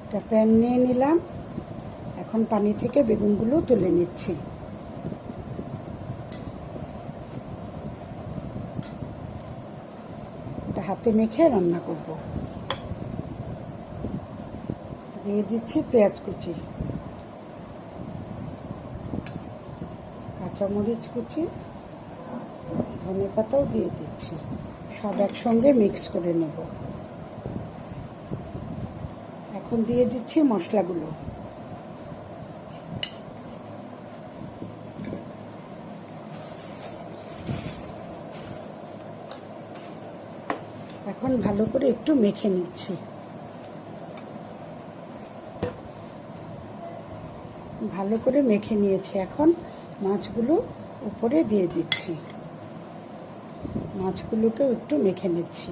একটা প্যান নিয়ে নিলাম। এখন পানি থেকে বেগুনগুলো তুলে নিচ্ছি। এটা হাতে মেখে রান্না করব। দিয়ে দিচ্ছি পেঁয়াজ কুচি, কাঁচামরিচ কুচি, ধনে পাতাও দিয়ে দিচ্ছি। সব একসঙ্গে মিক্স করে নেব। এখন দিয়ে দিচ্ছি মশলাগুলো। এখন ভালো করে একটু মেখে নিচ্ছি। ভালো করে মেখে নিয়েছি। এখন মাছগুলো উপরে দিয়ে দিচ্ছি। মাছগুলোকেও একটু মেখে নিচ্ছি।